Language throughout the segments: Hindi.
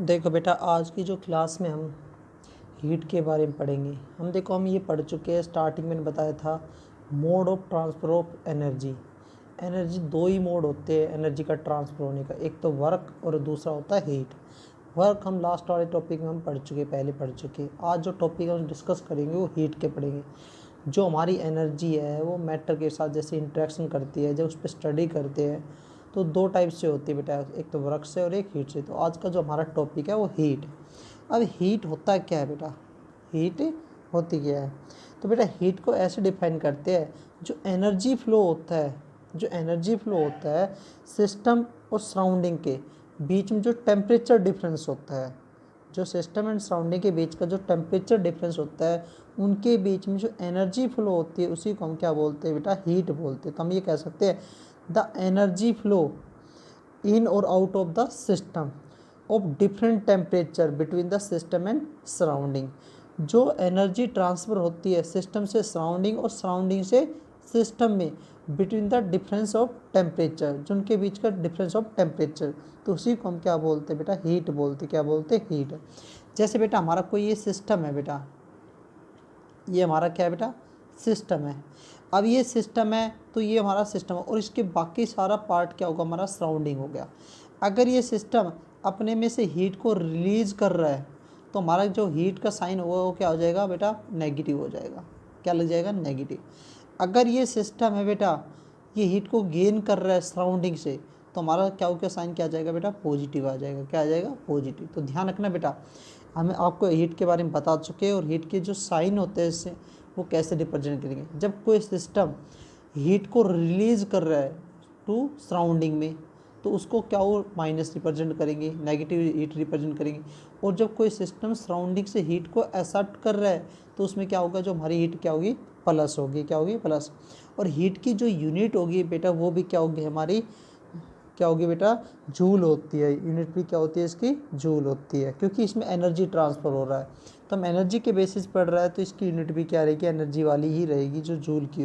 देखो बेटा, आज की जो क्लास में हम हीट के बारे में पढ़ेंगे। हम ये पढ़ चुके हैं। स्टार्टिंग में बताया था mode of transfer of energy. Energy दो ही मोड होते हैं एनर्जी का ट्रांसफ़र होने का, एक तो वर्क और दूसरा होता है हीट। वर्क हम लास्ट वाले टॉपिक में हम पहले पढ़ चुके। आज जो टॉपिक हम डिस्कस करेंगे वो हीट के पढ़ेंगे। जो हमारी एनर्जी है वो मैटर के साथ जैसे इंटरेक्शन करती है, जब उस पर स्टडी करते हैं तो दो टाइप से होती है बेटा, एक तो वर्क से और एक हीट से। तो आज का जो हमारा टॉपिक है वो हीट। अब हीट होता क्या है बेटा, हीट होती क्या है? तो बेटा हीट को ऐसे डिफाइन करते हैं, जो एनर्जी फ्लो होता है सिस्टम और सराउंडिंग के बीच में जो टेम्परेचर डिफरेंस होता है, जो सिस्टम एंड सराउंडिंग के बीच का जो टेम्परेचर डिफरेंस होता है, उनके बीच में जो एनर्जी फ्लो होती है उसी को हम क्या बोलते हैं बेटा, हीट बोलते हैं। तो हम ये कह सकते हैं the energy flow in or out of the system of different temperature between the system and surrounding। जो एनर्जी ट्रांसफ़र होती है सिस्टम से सराउंडिंग और सराउंडिंग से सिस्टम में between the difference of temperature, जो उनके बीच का डिफरेंस ऑफ टेम्परेचर, तो उसी को हम क्या बोलते हैं बेटा, हीट बोलते। क्या बोलते हैं? हीट। जैसे बेटा हमारा कोई ये सिस्टम है बेटा, ये हमारा क्या है बेटा, सिस्टम है। अब ये सिस्टम है तो ये हमारा सिस्टम है और इसके बाकी सारा पार्ट क्या होगा, हमारा सराउंडिंग हो गया। अगर ये सिस्टम अपने में से हीट को रिलीज़ कर रहा है तो हमारा जो हीट का साइन होगा वो क्या हो जाएगा बेटा, नेगेटिव हो जाएगा। क्या लग जाएगा? नेगेटिव। अगर ये सिस्टम है बेटा, ये हीट को गेन कर रहा है सराउंडिंग से, तो हमारा क्या हो गया, साइन क्या आ जाएगा बेटा, पॉजिटिव आ जाएगा। क्या आ जाएगा? पॉजिटिव। तो ध्यान रखना बेटा, हमें आपको हीट के बारे में बता चुके हैं और हीट के जो साइन होते हैं इससे वो कैसे रिप्रेजेंट करेंगे। जब कोई सिस्टम हीट को रिलीज़ कर रहा है टू सराउंडिंग में तो उसको क्या वो माइनस रिप्रेजेंट करेंगे, नेगेटिव हीट रिप्रेजेंट करेंगे। और जब कोई सिस्टम सराउंडिंग से हीट को एक्सेप्ट कर रहा है तो उसमें क्या होगा, जो हमारी हीट क्या होगी, प्लस होगी। क्या होगी? प्लस। और हीट की जो यूनिट होगी बेटा वो भी क्या होगी, हमारी क्या होगी बेटा, जूल होती है। यूनिट भी क्या होती है इसकी, जूल होती है, क्योंकि इसमें एनर्जी ट्रांसफ़र हो रहा है। तो हम एनर्जी के बेसिस पढ़ रहा है तो इसकी यूनिट भी क्या रहेगी, एनर्जी वाली ही रहेगी, जो जूल की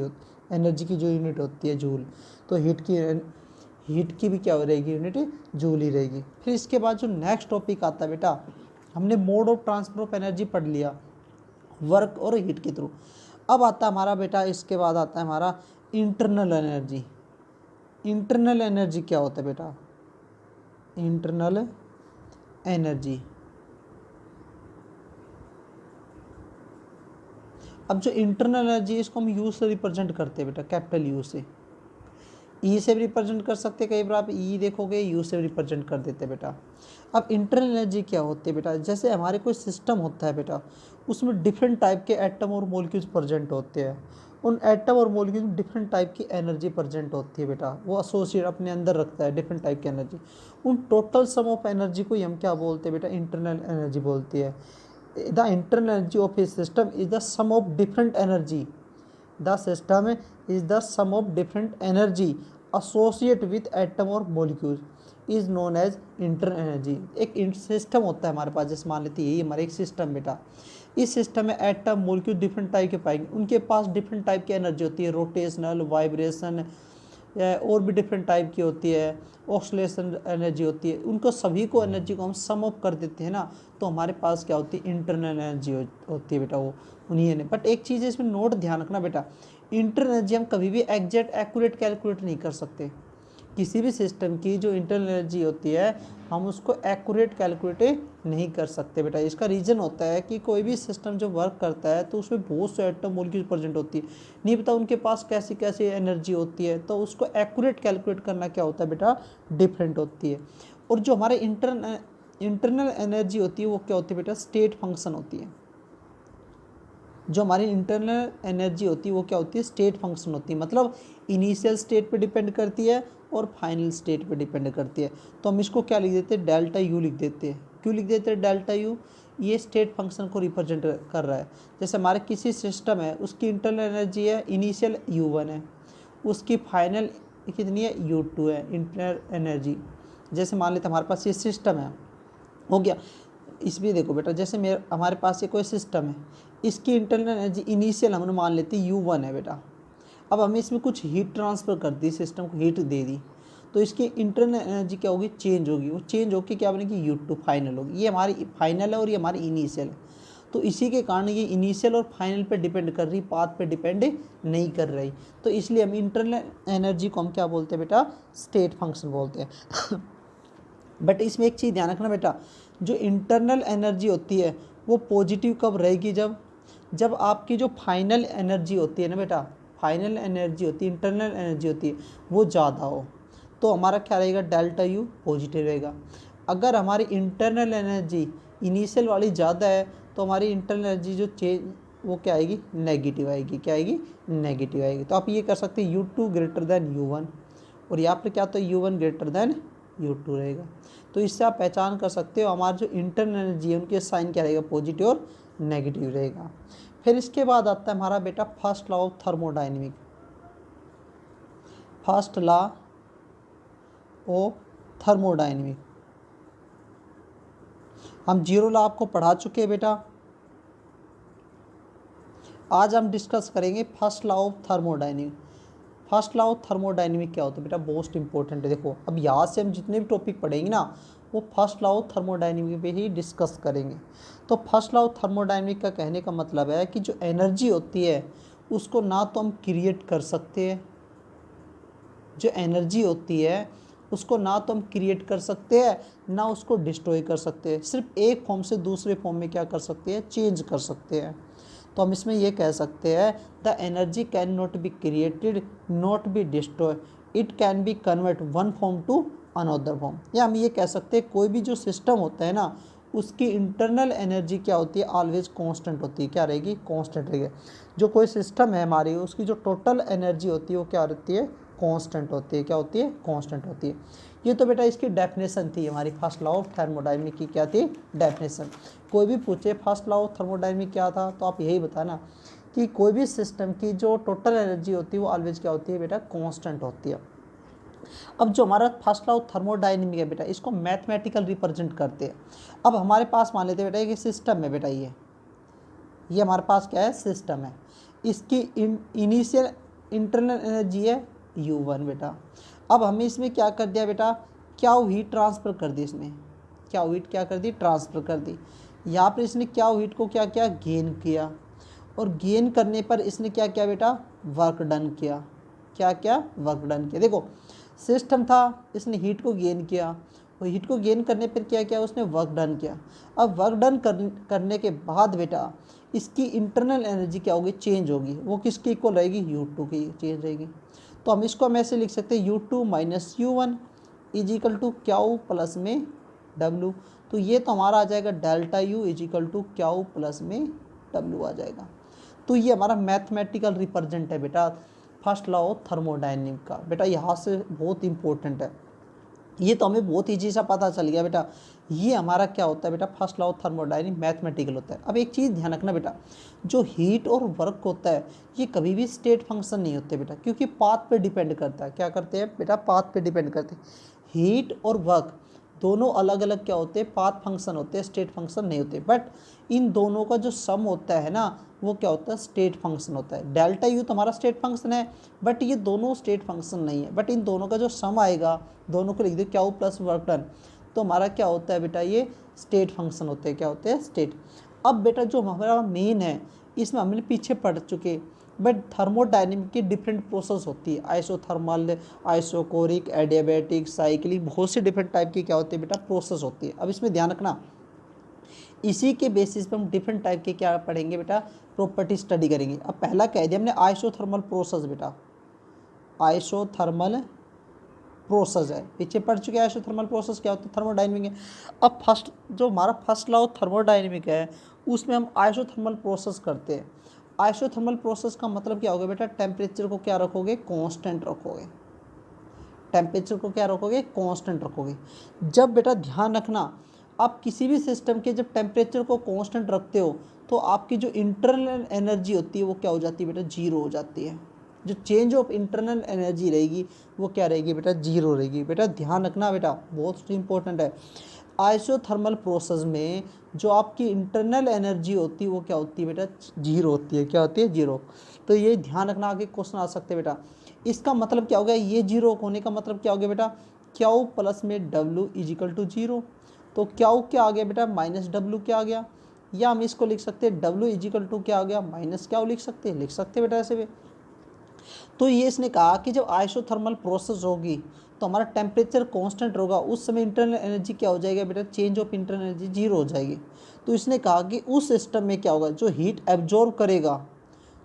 एनर्जी की जो यूनिट होती है जूल। तो हीट की भी क्या रहेगी, यूनिट जूल ही रहेगी। फिर इसके बाद जो नेक्स्ट टॉपिक आता है बेटा, हमने mode of transfer of energy पढ़ लिया वर्क और हीट के थ्रू। अब आता है हमारा बेटा, इसके बाद आता है हमारा इंटरनल एनर्जी। इंटरनल एनर्जी क्या होता है बेटा, इंटरनल एनर्जी। अब जो इंटरनल एनर्जी इसको हम यू से रिप्रेजेंट करते हैं बेटा, कैपिटल यू से। ई से भी रिप्रेजेंट कर सकते हैं, कई बार आप ई देखोगे यू से भी रिप्रेजेंट कर देते हैं बेटा। अब इंटरनल एनर्जी क्या होती है बेटा, जैसे हमारे कोई सिस्टम होता है बेटा, उसमें डिफरेंट टाइप के एटम और मॉलिक्यूल्स प्रेजेंट होते हैं। उन एटम और मॉलिक्यूल में डिफरेंट टाइप की एनर्जी प्रेजेंट होती है बेटा, वो एसोसिएट अपने अंदर रखता है डिफरेंट टाइप की एनर्जी। उन टोटल सम ऑफ एनर्जी को हम क्या बोलते हैं बेटा, इंटरनल एनर्जी बोलती है। The internal energy of a system is the sum of different energy. The system is the sum of different energy associate with atom और molecule is known as internal energy. एक सिस्टम होता है हमारे पास, जैसे मान लेते हैं यही हमारा एक सिस्टम बेटा। इस सिस्टम में एटम मॉलिक्यूल डिफरेंट टाइप के पाएंगे, उनके पास डिफरेंट टाइप की एनर्जी होती है, रोटेशनल, वाइब्रेशन, और भी डिफरेंट टाइप की होती है, ऑक्सीलेशन एनर्जी होती है। उनको सभी को एनर्जी को हम सम अप कर देते हैं ना, तो हमारे पास क्या होती है, इंटरनल एनर्जी होती है बेटा, वो उन्हीं है। बट एक चीज़ है इसमें नोट ध्यान रखना बेटा, इंटरनल एनर्जी हम कभी भी एग्जैक्ट एक्यूरेट कैलकुलेट नहीं कर सकते। किसी भी सिस्टम की जो इंटरनल एनर्जी होती है हम उसको एक्यूरेट कैलकुलेट नहीं कर सकते बेटा। इसका रीज़न होता है कि कोई भी सिस्टम जो वर्क करता है तो उसमें बहुत से एटम मॉलिक्यूल प्रेजेंट होती है, नहीं पता उनके पास कैसी कैसी एनर्जी होती है, तो उसको एक्यूरेट कैलकुलेट करना क्या होता है बेटा, डिफरेंट होती है। और जो हमारे इंटरनल एनर्जी होती है वो क्या होती है बेटा, स्टेट फंक्शन होती है। जो हमारी इंटरनल एनर्जी होती है वो क्या होती है, स्टेट फंक्शन होती है। मतलब इनिशियल स्टेट पे डिपेंड करती है और फाइनल स्टेट पे डिपेंड करती है। तो हम इसको क्या लिख देते हैं, डेल्टा यू लिख देते हैं। क्यों लिख देते हैं डेल्टा यू, ये स्टेट फंक्शन को रिप्रेजेंट कर रहा है। जैसे हमारे किसी सिस्टम है उसकी इंटरनल एनर्जी है इनिशियल U1 है, उसकी फाइनल कितनी है, U2 है इंटरनल एनर्जी। जैसे मान लेते हमारे पास ये सिस्टम है, हो गया। इसमें देखो बेटा, जैसे हमारे पास ये कोई सिस्टम है, इसकी इंटरनल एनर्जी इनिशियल हमने मान लेते U1 है बेटा। अब हमें इसमें कुछ हीट ट्रांसफ़र कर दी, सिस्टम को हीट दे दी, तो इसकी इंटरनल एनर्जी क्या होगी, चेंज होगी, वो चेंज होकर क्या बनेगी, U2 फाइनल होगी। ये हमारी फाइनल है और ये हमारी इनिशियल है, तो इसी के कारण ये इनिशियल और फाइनल पे डिपेंड कर रही, पाथ पे डिपेंड नहीं कर रही। तो इसलिए हम इंटरनल एनर्जी को हम क्या बोलते हैं बेटा, स्टेट फंक्शन बोलते हैं। बट इसमें एक चीज़ ध्यान रखना बेटा, जो इंटरनल एनर्जी होती है वो पॉजिटिव कब रहेगी, जब आपकी जो फाइनल एनर्जी होती है ना बेटा, फाइनल एनर्जी होती है, इंटरनल एनर्जी होती है, वो ज़्यादा हो, तो हमारा क्या रहेगा, डेल्टा यू पॉजिटिव रहेगा। अगर हमारी इंटरनल एनर्जी इनिशियल वाली ज़्यादा है तो हमारी इंटरनल एनर्जी जो चेंज वो क्या आएगी, नेगेटिव आएगी, क्या आएगी, नेगेटिव आएगी। तो आप ये कर सकते हैं U2 ग्रेटर देन U1, और यहाँ पर क्या होता है, U1 ग्रेटर देन U2 रहेगा। तो इससे आप पहचान कर सकते हो हमारा जो इंटरनल एनर्जी है उनके साइन क्या रहेगा, पॉजिटिव और नेगेटिव रहेगा। फिर इसके बाद आता है हमारा बेटा first law of thermodynamic, first law of thermodynamic. हम जीरो लॉ आपको पढ़ा चुके हैं बेटा, आज हम डिस्कस करेंगे first law of thermodynamic. First law of thermodynamic क्या होता है बेटा, मोस्ट इंपॉर्टेंट है। देखो अब यहाँ से हम जितने भी टॉपिक पढ़ेंगे ना वो फर्स्ट लॉ ऑफ थर्मोडाइनमिक पे ही डिस्कस करेंगे। तो फर्स्ट लॉ ऑफ थर्मोडाइनमिक का कहने का मतलब है कि जो एनर्जी होती है उसको ना तो हम क्रिएट कर सकते हैं, जो एनर्जी होती है उसको ना तो हम क्रिएट कर सकते हैं ना उसको डिस्ट्रॉय कर सकते हैं, सिर्फ एक फॉर्म से दूसरे फॉर्म में क्या कर सकते हैं, चेंज कर सकते हैं। तो हम इसमें ये कह सकते हैं the energy can not be created, not be destroy, it can be convert one form to another form. या हम ये कह सकते हैं कोई भी जो सिस्टम होता है ना उसकी इंटरनल एनर्जी क्या होती है, ऑलवेज कांस्टेंट होती है, क्या रहेगी, कांस्टेंट रहेगी। जो कोई सिस्टम है हमारी उसकी जो टोटल एनर्जी होती है वो क्या रहती है, कांस्टेंट होती है, क्या होती है, कांस्टेंट होती है। ये तो बेटा इसकी डेफिनेशन थी, हमारी फर्स्ट लॉ ऑफ थर्मोडायनामिक की क्या थी, डेफिनेशन। कोई भी पूछे फर्स्ट लॉ ऑफ थर्मोडायनामिक क्या था तो आप यही बताना कि कोई भी सिस्टम की जो टोटल एनर्जी होती है वो ऑलवेज क्या होती है बेटा, कांस्टेंट होती है। अब जो हमारा फर्स्ट लॉ ऑफ थर्मोडायनामिक है बेटा इसको मैथमेटिकल रिप्रेजेंट करते हैं। अब हमारे पास मान लेते हैं बेटा कि सिस्टम है बेटा, ये हमारे पास क्या है, सिस्टम है। इसकी इनिशियल इंटरनल एनर्जी है U1 बेटा। अब हमें इसमें क्या कर दिया बेटा, क्या हीट ट्रांसफ़र कर दी, इसमें क्या हीट क्या कर दी, ट्रांसफ़र कर दी। यहाँ पर इसने क्या हीट को क्या किया, गेन किया, और गेन करने पर इसने क्या किया बेटा, वर्क डन किया, क्या क्या, वर्क डन किया। देखो सिस्टम था, इसने हीट को गेन किया, और हीट को गेन करने पर क्या किया, उसने वर्क डन किया। अब वर्क डन करने के बाद बेटा इसकी इंटरनल एनर्जी क्या होगी, चेंज होगी, वो किसकी इक्वल रहेगी, U2 की चेंज रहेगी। तो हम इसको हम ऐसे लिख सकते हैं U2 minus U1 is equal to Q plus में W। तो ये तो हमारा आ जाएगा delta U is equal to Q plus में W आ जाएगा। तो ये हमारा मैथमेटिकल रिप्रेजेंट है बेटा फर्स्ट लॉ ऑफ थर्मोडायनामिक का। बेटा यहाँ से बहुत इंपॉर्टेंट है, ये तो हमें बहुत ईजी सा पता चल गया बेटा। ये हमारा क्या होता है बेटा, first law of thermodynamic mathematical होता है। अब एक चीज़ ध्यान रखना बेटा, जो हीट और वर्क होता है ये कभी भी स्टेट फंक्शन नहीं होते बेटा, क्योंकि पाथ पे डिपेंड करता है। क्या करते हैं बेटा, पाथ पे डिपेंड करते हैं। हीट और वर्क दोनों अलग अलग क्या होते हैं, पाथ फंक्शन होते हैं, स्टेट फंक्शन नहीं होते। बट इन दोनों का जो सम होता है ना वो क्या होता है, स्टेट फंक्शन होता है। डेल्टा U तो हमारा स्टेट फंक्शन है, बट ये दोनों स्टेट फंक्शन नहीं है। बट इन दोनों का जो सम आएगा, दोनों को लिख दो क्यू प्लस वर्क डन, तो हमारा क्या होता है बेटा, ये स्टेट फंक्शन होते हैं, क्या होते हैं, स्टेट। अब बेटा जो हमारा मेन है इसमें हमने पीछे पढ़ चुके, बट थर्मोडायनेमिक की डिफरेंट प्रोसेस होती है, आइसोथर्मल, आइसोकोरिक, एडियाबैटिक, साइक्लिक, बहुत सी डिफरेंट टाइप की क्या होती है बेटा, प्रोसेस होती है। अब इसमें ध्यान रखना, इसी के बेसिस पे हम डिफरेंट टाइप के क्या पढ़ेंगे बेटा, प्रॉपर्टी स्टडी करेंगे। अब पहला कह दिया हमने आइसोथर्मल प्रोसेस बेटा, आइसोथर्मल प्रोसेस है, पीछे पढ़ चुके हैं आइसोथर्मल प्रोसेस क्या होता है, थर्मोडायनेमिक है। अब फर्स्ट जो हमारा फर्स्ट लॉ थर्मोडायनेमिक है उसमें हम आइसोथर्मल प्रोसेस करते हैं। आइसोथर्मल प्रोसेस का मतलब क्या होगा बेटा, टेम्परेचर को क्या रखोगे, कांस्टेंट रखोगे, टेम्परेचर को क्या रखोगे, कांस्टेंट रखोगे। जब बेटा ध्यान रखना, आप किसी भी सिस्टम के जब टेम्परेचर को कांस्टेंट रखते हो तो आपकी जो इंटरनल एनर्जी होती है वो क्या हो जाती है बेटा, जीरो हो जाती है। जो चेंज ऑफ इंटरनल एनर्जी रहेगी वो क्या रहेगी बेटा, जीरो रहेगी। बेटा ध्यान रखना बेटा, बहुत इंपॉर्टेंट है। आइसोथर्मल प्रोसेस में जो आपकी इंटरनल एनर्जी होती है वो क्या होती है बेटा, जीरो होती है, क्या होती है, जीरो। तो ये ध्यान रखना, आगे क्वेश्चन आ सकते हैं बेटा, इसका मतलब क्या हो गया, ये जीरो होने का मतलब क्या हो गया बेटा, क्यू प्लस में W is equal to zero. तो क्यू क्या आ गया बेटा, माइनस डब्ल्यू क्या आ गया, या हम इसको लिख सकते हैं डब्ल्यू इज इक्वल टू क्या आ गया, माइनस क्यू लिख सकते हैं बेटा ऐसे भी। तो ये इसने कहा कि जब आइसोथर्मल प्रोसेस होगी तो हमारा टेम्परेचर कांस्टेंट होगा, उस समय इंटरनल एनर्जी क्या हो जाएगा बेटा, change of internal energy zero हो जाएगी। तो इसने कहा कि उस सिस्टम में क्या होगा, जो हीट एब्जॉर्ब करेगा,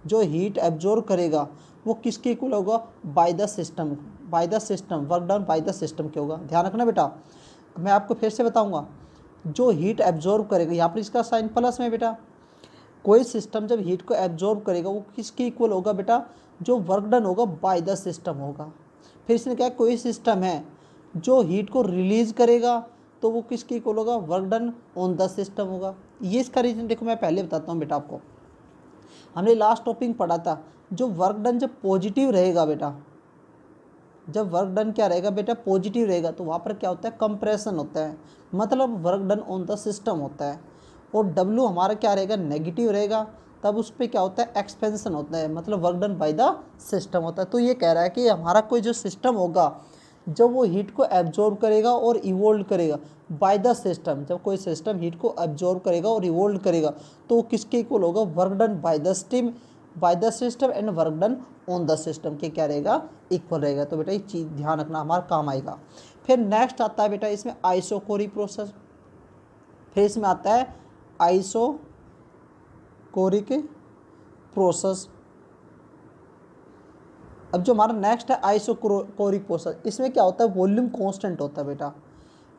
जो हीट एब्जॉर्ब करेगा वो किसके इक्वल होगा, bye the system, work done by the system क्या होगा। ध्यान रखना बेटा, मैं आपको फिर से बताऊंगा, जो हीट एब्जॉर्ब करेगा, यहाँ पर इसका साइन प्लस में बेटा, कोई सिस्टम जब हीट को एब्जॉर्ब करेगा वो किसके इक्वल होगा बेटा, जो वर्क डन होगा बाय द सिस्टम होगा। फिर इसने कहा कोई सिस्टम है जो हीट को रिलीज करेगा तो वो किसके इक्वल होगा, work done on the system होगा। ये इसका रीजन देखो मैं पहले बताता हूँ बेटा आपको, हमने लास्ट टॉपिक पढ़ा था, जो वर्क डन जब पॉजिटिव रहेगा बेटा, जब वर्क डन क्या रहेगा बेटा, पॉजिटिव रहेगा, तो वहाँ पर क्या होता है, कंप्रेशन होता है, मतलब work done on the system होता है। और डब्ल्यू हमारा क्या रहेगा, नेगेटिव रहेगा, तब उस पर क्या होता है, एक्सपेंशन होता है, मतलब work done by the system होता है। तो ये कह रहा है कि हमारा कोई जो सिस्टम होगा जब वो हीट को एब्जॉर्ब करेगा और इवोल्व करेगा बाय द सिस्टम, जब कोई सिस्टम हीट को एब्जॉर्ब करेगा और इवोल्व करेगा तो वो किसके इक्वल होगा, work done by the system and work done on the system के क्या रहेगा, इक्वल रहेगा। तो बेटा ये चीज़ ध्यान रखना, हमारा काम आएगा। फिर नेक्स्ट आता है बेटा इसमें आइसोकोरिक प्रोसेस, फिर इसमें आता है आइसोकोरिक प्रोसेस। अब जो हमारा नेक्स्ट है आइसोकोरिक प्रोसेस, इसमें क्या होता है, वॉल्यूम कांस्टेंट होता है बेटा,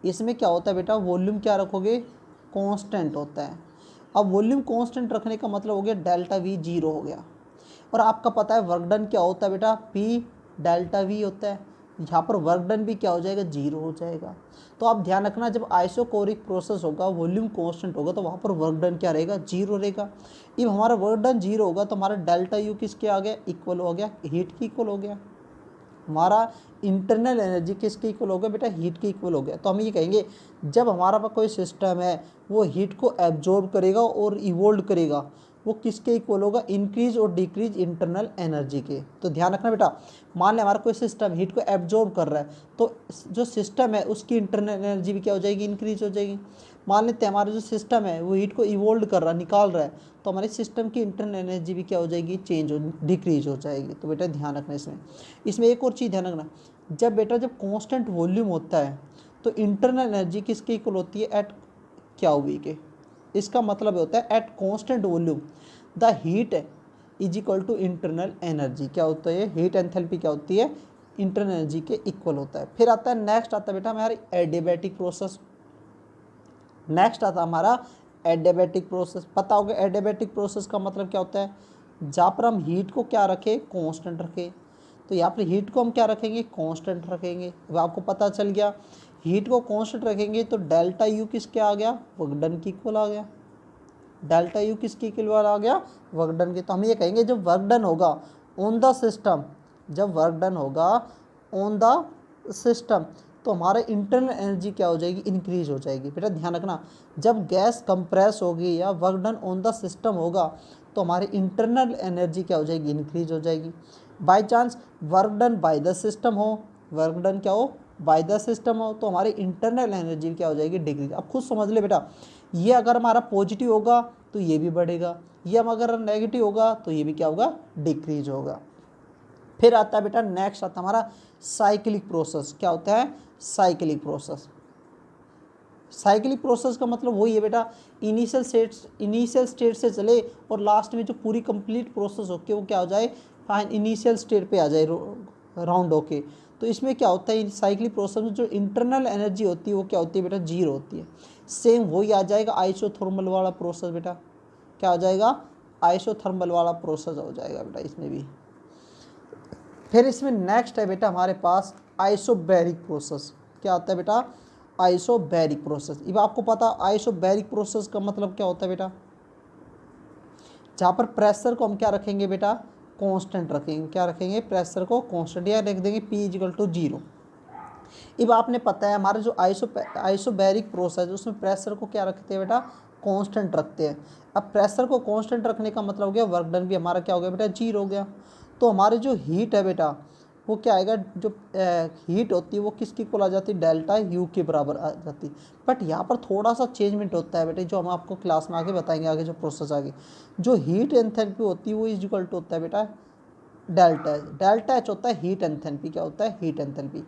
इसमें क्या होता है बेटा, वॉल्यूम क्या रखोगे, कांस्टेंट होता है। अब वॉल्यूम कांस्टेंट रखने का मतलब हो गया डेल्टा वी जीरो हो गया, और आपका पता है वर्क डन क्या होता है बेटा, पी डेल्टा वी होता है, यहाँ पर वर्क डन भी क्या हो जाएगा, जीरो हो जाएगा। तो आप ध्यान रखना, जब आइसोकोरिक प्रोसेस होगा, वॉल्यूम कांस्टेंट होगा, तो वहाँ पर वर्क डन क्या रहेगा, जीरो रहेगा। जब हमारा वर्क डन जीरो होगा तो हमारा डेल्टा यू किसके आ गया, इक्वल हो गया, हीट की इक्वल हो गया। हमारा इंटरनल एनर्जी किसके इक्वल हो गया बेटा, हीट के इक्वल हो गया। तो हम ये कहेंगे जब हमारा पास कोई सिस्टम है वो हीट को एब्जॉर्ब करेगा और इवोल्व करेगा, वो किसके इक्वल होगा, इंक्रीज और डिक्रीज इंटरनल एनर्जी के। तो ध्यान रखना बेटा, मान लें हमारा कोई सिस्टम हीट को एब्जॉर्ब कर रहा है तो जो सिस्टम है उसकी इंटरनल एनर्जी भी क्या हो जाएगी, इंक्रीज हो जाएगी। मान लेते हैं हमारा जो सिस्टम है वो हीट को इवोल्व कर रहा है, निकाल रहा है, तो हमारे सिस्टम की इंटरनल एनर्जी भी क्या हो जाएगी, चेंज हो डिक्रीज हो जाएगी। तो बेटा ध्यान रखना इसमें एक और चीज़ ध्यान रखना, जब कांस्टेंट वॉल्यूम होता है तो इंटरनल एनर्जी किसके इक्वल होती है, एट क्यू वी के। इसका मतलब होता है at constant volume the heat is equal to internal energy, क्या होता है, हीट एंथैल्पी क्या होती है, इंटरनल एनर्जी के इक्वल होता है। फिर आता है नेक्स्ट आता है बेटा हमारी एडियाबैटिक प्रोसेस, नेक्स्ट आता हमारा एडियाबैटिक प्रोसेस। पता होगा एडियाबैटिक प्रोसेस का मतलब क्या होता है, जहाँ पर हम हीट को क्या रखें, कांस्टेंट रखें। तो यहाँ पर हीट को हम क्या रखेंगे, कांस्टेंट रखेंगे। अब आपको पता चल गया हीट को कांस्टेंट रखेंगे तो डेल्टा यू किसके आ गया, वर्क डन की इक्वल आ गया, डेल्टा यू किसकी इक्वल आ गया, वर्क डन के। तो हम ये कहेंगे जब वर्क डन होगा ऑन द सिस्टम, जब वर्क डन होगा ऑन द सिस्टम तो हमारे इंटरनल एनर्जी क्या हो जाएगी, इंक्रीज हो जाएगी। बेटा ध्यान रखना, जब गैस कंप्रेस होगी या work done on the system होगा तो हमारी इंटरनल एनर्जी क्या हो जाएगी, इंक्रीज हो जाएगी। By chance work done by the system हो, वर्क डन क्या हो, बाय द सिस्टम हो, तो हमारी इंटरनल एनर्जी क्या हो जाएगी, डिक्रीज। अब खुद समझ ले बेटा, ये अगर हमारा पॉजिटिव होगा तो ये भी बढ़ेगा, ये हम अगर नेगेटिव होगा तो ये भी क्या होगा, डिक्रीज होगा। फिर आता है बेटा नेक्स्ट आता हमारा साइक्लिक प्रोसेस। क्या होता है, साइक्लिक प्रोसेस। साइक्लिक प्रोसेस का मतलब वही है बेटा, इनिशियल स्टेट से चले और लास्ट में जो पूरी कंप्लीट प्रोसेस होके वो क्या हो जाए, फाइन इनिशियल स्टेट पे आ जाए राउंड होके। तो इसमें क्या होता है, साइक्लिक प्रोसेस में जो इंटरनल एनर्जी होती है वो क्या होती है बेटा, जीरो होती है। सेम वही आ जाएगा आइसोथर्मल वाला प्रोसेस बेटा, क्या हो जाएगा, आइसोथर्मल वाला प्रोसेस हो जाएगा बेटा इसमें भी। फिर इसमें नेक्स्ट है बेटा हमारे पास आइसोबैरिक प्रोसेस। क्या होता है बेटा, आइसोबैरिक प्रोसेस। अब आपको पता आइसोबैरिक प्रोसेस का मतलब क्या होता है बेटा, जहाँ पर प्रेशर को हम क्या रखेंगे बेटा, कांस्टेंट रखेंगे। क्या रखेंगे, प्रेशर को कांस्टेंट, या लिख देंगे P इक्वल टू जीरो। अब आपने पता है हमारा जो आइसोबैरिक प्रोसेस उसमें प्रेशर को क्या रखते हैं बेटा, कांस्टेंट रखते हैं। अब प्रेशर को कांस्टेंट रखने का मतलब हो गया वर्क डन भी हमारा क्या हो गया बेटा, जीरो हो गया। तो हमारे जो हीट है बेटा वो क्या आएगा, जो हीट होती है वो किसकी इक्वल आ जाती है, डेल्टा यू के बराबर आ जाती है। बट यहाँ पर थोड़ा सा चेंजमेंट होता है बेटे, जो हम आपको क्लास में आगे बताएंगे, आगे जो प्रोसेस आगे, जो हीट एंथैल्पी होती है वो इज इक्वल टू होता है बेटा डेल्टा एच। डेल्टा एच होता है हीट एंथैल्पी, क्या होता है, हीट एंथैल्पी।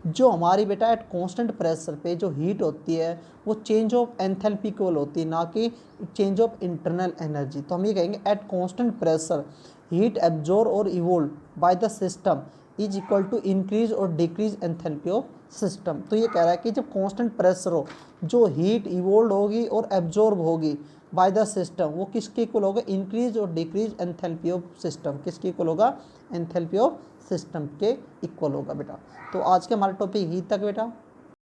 जो हमारी बेटा एट कांस्टेंट प्रेशर पे जो हीट होती है वो चेंज ऑफ एंथैल्पी इक्वल होती है, ना कि चेंज ऑफ इंटरनल एनर्जी। तो हम ये कहेंगे at constant pressure heat absorb और evolve by the system is equal to increase और डिक्रीज एंथैल्पी ऑफ सिस्टम। तो ये कह रहा है कि जब कांस्टेंट प्रेशर हो, जो हीट इवोल्व होगी और एब्जॉर्ब होगी बाय द सिस्टम, वो किसके इक्वल होगा, इंक्रीज और डिक्रीज एंथैल्पी ऑफ सिस्टम। किसके इक्वल होगा, एंथैल्पी ऑफ सिस्टम के इक्वल होगा बेटा। तो आज के हमारे टॉपिक यही तक बेटा।